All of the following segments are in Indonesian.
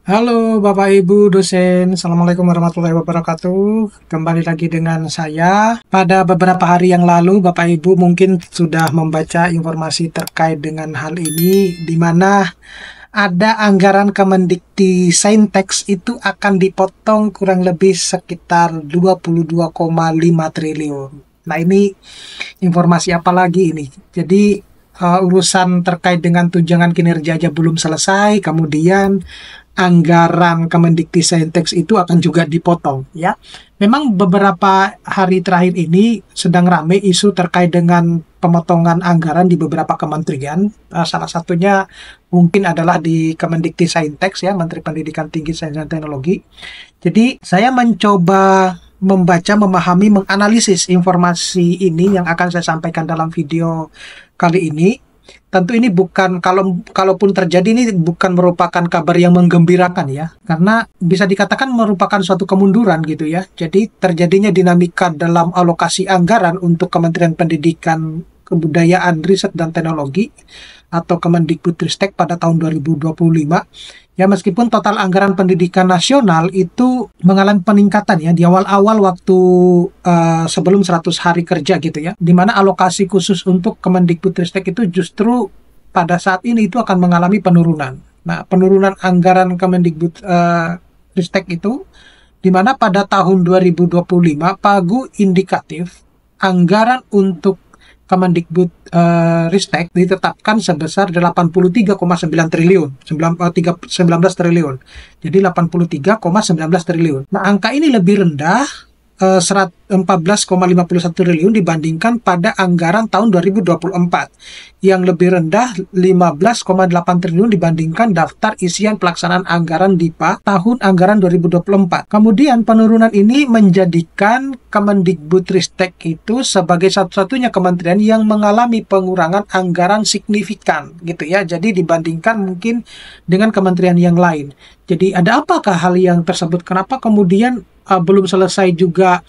Halo Bapak Ibu dosen, Assalamualaikum warahmatullahi wabarakatuh. Kembali lagi dengan saya. Pada beberapa hari yang lalu Bapak Ibu mungkin sudah membaca informasi terkait dengan hal ini, di mana ada anggaran Kemendikti-Saintek itu akan dipotong kurang lebih sekitar 22,5 triliun. Nah, ini informasi apa lagi ini? Jadi urusan terkait dengan tunjangan kinerja aja belum selesai, kemudian anggaran Kemendikti-Saintek itu akan juga dipotong, ya. Memang beberapa hari terakhir ini sedang ramai isu terkait dengan pemotongan anggaran di beberapa kementerian. Salah satunya mungkin adalah di Kemendikti-Saintek, ya, Menteri Pendidikan Tinggi, Sains dan Teknologi. Jadi saya mencoba membaca, memahami, menganalisis informasi ini yang akan saya sampaikan dalam video kali ini. Tentu ini bukan, kalaupun terjadi, ini bukan merupakan kabar yang menggembirakan, ya, karena bisa dikatakan merupakan suatu kemunduran gitu, ya. Jadi terjadinya dinamika dalam alokasi anggaran untuk Kementerian Pendidikan, Kebudayaan, Riset dan Teknologi atau Kemendikbudristek pada tahun 2025. Ya, meskipun total anggaran pendidikan nasional itu mengalami peningkatan, ya, di awal-awal waktu sebelum 100 hari kerja gitu, ya, di mana alokasi khusus untuk Kemendikbudristek itu justru pada saat ini itu akan mengalami penurunan. Nah, penurunan anggaran Kemendikbudristek itu di mana pada tahun 2025 pagu indikatif anggaran untuk Kemendikbud Ristek ditetapkan sebesar 83,9 triliun, 19 triliun. Jadi 83,19 triliun. Nah, angka ini lebih rendah 14,51 triliun dibandingkan pada anggaran tahun 2024 yang lebih rendah 15,8 triliun dibandingkan daftar isian pelaksanaan anggaran DIPA tahun anggaran 2024. Kemudian penurunan ini menjadikan Kemendikbudristek itu sebagai satu-satunya kementerian yang mengalami pengurangan anggaran signifikan gitu, ya. Jadi dibandingkan mungkin dengan kementerian yang lain. Jadi ada apakah hal yang tersebut? Kenapa kemudian belum selesai juga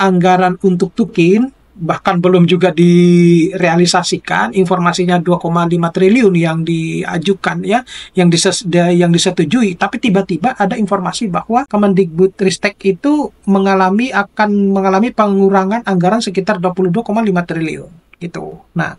anggaran untuk Tukin, bahkan belum juga direalisasikan. Informasinya 2,5 triliun yang diajukan, ya, yang disetujui, tapi tiba-tiba ada informasi bahwa Kemendikbudristek itu akan mengalami pengurangan anggaran sekitar 22,5 triliun gitu. Nah,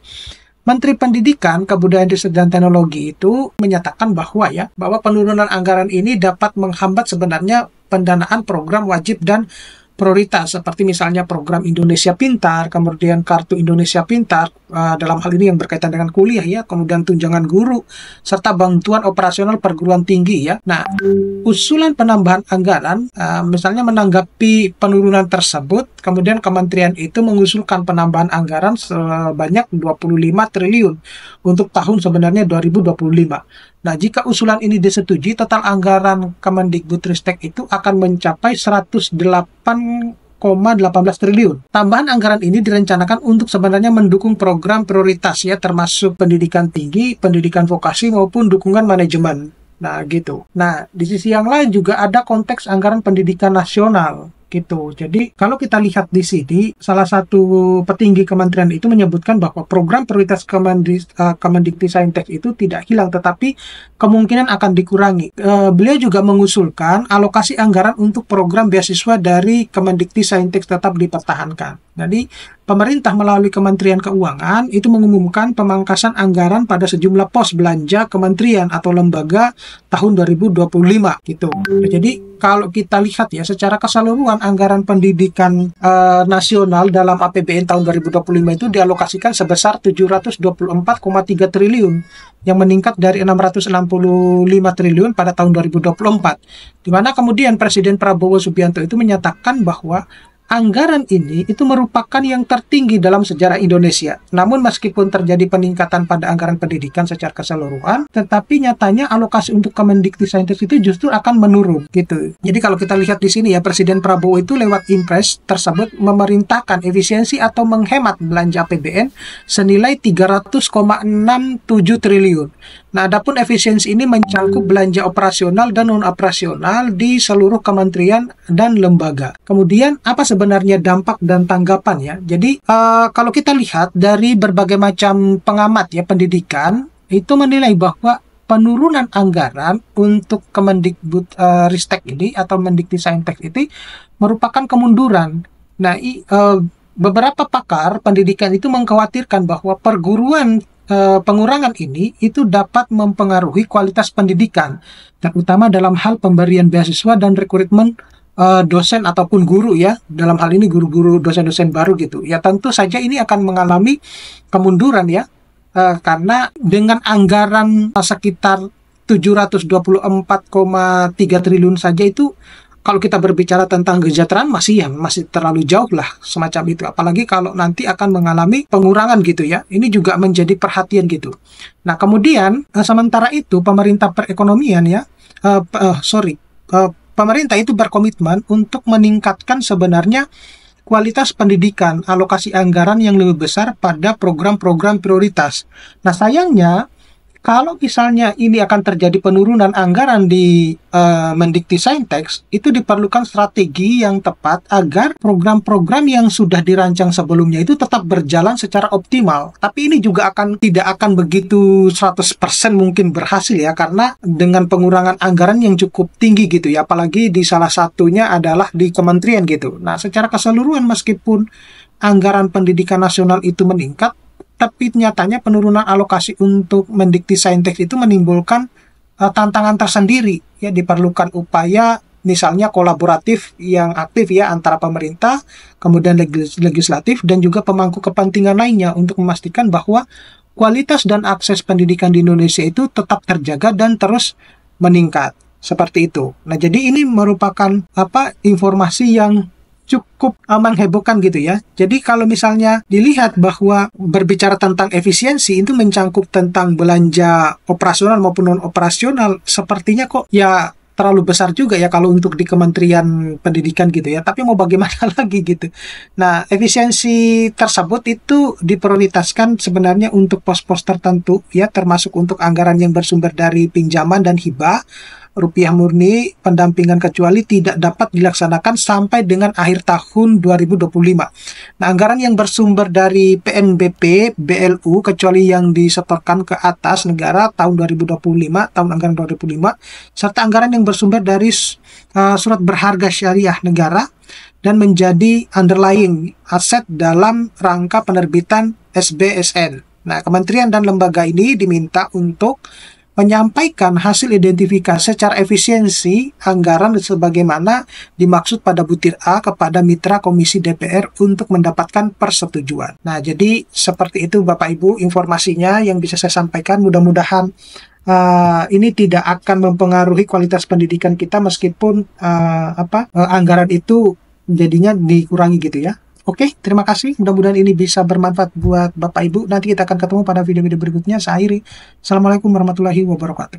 Menteri Pendidikan, Kebudayaan, Riset dan Teknologi itu menyatakan bahwa penurunan anggaran ini dapat menghambat sebenarnya pendanaan program wajib dan prioritas seperti misalnya program Indonesia Pintar, kemudian Kartu Indonesia Pintar dalam hal ini yang berkaitan dengan kuliah, ya, kemudian tunjangan guru serta bantuan operasional perguruan tinggi, ya. Nah, usulan penambahan anggaran misalnya menanggapi penurunan tersebut, kemudian kementerian itu mengusulkan penambahan anggaran sebanyak 25 triliun untuk tahun sebenarnya 2025. Nah, jika usulan ini disetujui, total anggaran Kemendikbudristek itu akan mencapai 108,18 triliun. Tambahan anggaran ini direncanakan untuk sebenarnya mendukung program prioritas, ya, termasuk pendidikan tinggi, pendidikan vokasi maupun dukungan manajemen. Nah, gitu. Nah, di sisi yang lain juga ada konteks anggaran pendidikan nasional gitu. Jadi kalau kita lihat di sini, salah satu petinggi kementerian itu menyebutkan bahwa program prioritas Kemendikti-Saintek itu tidak hilang, tetapi kemungkinan akan dikurangi. Beliau juga mengusulkan alokasi anggaran untuk program beasiswa dari Kemendikti-Saintek tetap dipertahankan. Jadi pemerintah melalui Kementerian Keuangan itu mengumumkan pemangkasan anggaran pada sejumlah pos belanja kementerian atau lembaga tahun 2025 gitu. Jadi kalau kita lihat, ya, secara keseluruhan anggaran pendidikan nasional dalam APBN tahun 2025 itu dialokasikan sebesar 724,3 triliun yang meningkat dari 665 triliun pada tahun 2024. Di mana kemudian Presiden Prabowo Subianto itu menyatakan bahwa anggaran ini itu merupakan yang tertinggi dalam sejarah Indonesia. Namun meskipun terjadi peningkatan pada anggaran pendidikan secara keseluruhan, tetapi nyatanya alokasi untuk Kemendikti-Saintek itu justru akan menurun gitu. Jadi kalau kita lihat di sini, ya, Presiden Prabowo itu lewat Impres tersebut memerintahkan efisiensi atau menghemat belanja APBN senilai 300,67 triliun. Nah, adapun efisiensi ini mencakup belanja operasional dan non-operasional di seluruh kementerian dan lembaga. Kemudian apa sebenarnya dampak dan tanggapan, ya? Jadi kalau kita lihat dari berbagai macam pengamat, ya, pendidikan itu menilai bahwa penurunan anggaran untuk Kemendikbud Ristek ini atau Mendiktisaintek ini merupakan kemunduran. Nah, beberapa pakar pendidikan itu mengkhawatirkan bahwa pengurangan ini itu dapat mempengaruhi kualitas pendidikan, terutama dalam hal pemberian beasiswa dan rekrutmen dosen ataupun guru ya, dalam hal ini guru-guru, dosen-dosen baru gitu. Ya tentu saja ini akan mengalami kemunduran ya, karena dengan anggaran sekitar 724,3 triliun saja itu, kalau kita berbicara tentang kesejahteraan masih terlalu jauh lah semacam itu. Apalagi kalau nanti akan mengalami pengurangan gitu ya. Ini juga menjadi perhatian gitu. Nah kemudian sementara itu pemerintah perekonomian ya, pemerintah itu berkomitmen untuk meningkatkan sebenarnya kualitas pendidikan, alokasi anggaran yang lebih besar pada program-program prioritas. Nah sayangnya, kalau misalnya ini akan terjadi penurunan anggaran di Mendiktisaintek, itu diperlukan strategi yang tepat agar program-program yang sudah dirancang sebelumnya itu tetap berjalan secara optimal. Tapi ini juga tidak akan begitu 100% mungkin berhasil ya, karena dengan pengurangan anggaran yang cukup tinggi gitu ya, apalagi di salah satunya adalah di kementerian gitu. Nah, secara keseluruhan meskipun anggaran pendidikan nasional itu meningkat, tapi nyatanya penurunan alokasi untuk Mendiktisaintek itu menimbulkan tantangan tersendiri. Ya, diperlukan upaya misalnya kolaboratif yang aktif ya antara pemerintah, kemudian legislatif dan juga pemangku kepentingan lainnya untuk memastikan bahwa kualitas dan akses pendidikan di Indonesia itu tetap terjaga dan terus meningkat. Seperti itu. Nah, jadi ini merupakan informasi yang cukup menghebohkan gitu ya. Jadi kalau misalnya dilihat bahwa berbicara tentang efisiensi itu mencangkup tentang belanja operasional maupun non-operasional, sepertinya kok ya terlalu besar juga ya kalau untuk di Kementerian Pendidikan gitu ya. Tapi mau bagaimana lagi gitu. Nah, efisiensi tersebut itu diprioritaskan sebenarnya untuk pos-pos tertentu ya, termasuk untuk anggaran yang bersumber dari pinjaman dan hibah rupiah murni pendampingan, kecuali tidak dapat dilaksanakan sampai dengan akhir tahun 2025. Nah, anggaran yang bersumber dari PNBP, BLU, kecuali yang disetorkan ke atas negara tahun 2025, tahun anggaran 2005, serta anggaran yang bersumber dari surat berharga syariah negara dan menjadi underlying aset dalam rangka penerbitan SBSN. Nah, kementerian dan lembaga ini diminta untuk menyampaikan hasil identifikasi secara efisiensi anggaran sebagaimana dimaksud pada butir A kepada mitra Komisi DPR untuk mendapatkan persetujuan. Nah, jadi seperti itu Bapak Ibu informasinya yang bisa saya sampaikan. Mudah-mudahan ini tidak akan mempengaruhi kualitas pendidikan kita meskipun anggaran itu jadinya dikurangi gitu ya. Oke, terima kasih. Mudah-mudahan ini bisa bermanfaat buat Bapak Ibu. Nanti kita akan ketemu pada video-video berikutnya. Saya akhiri. Assalamualaikum warahmatullahi wabarakatuh.